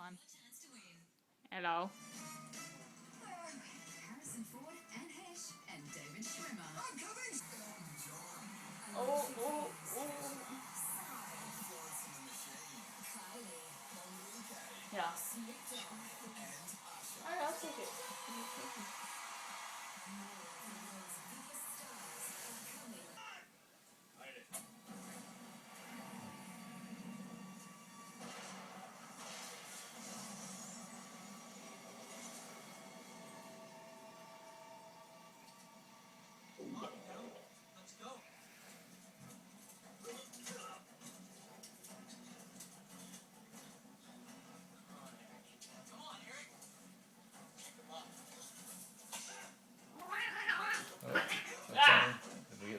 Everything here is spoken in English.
on. Hello. Harrison Ford and Hesh and David Schwimmer. Oh. Yeah. Alright, I'll take it.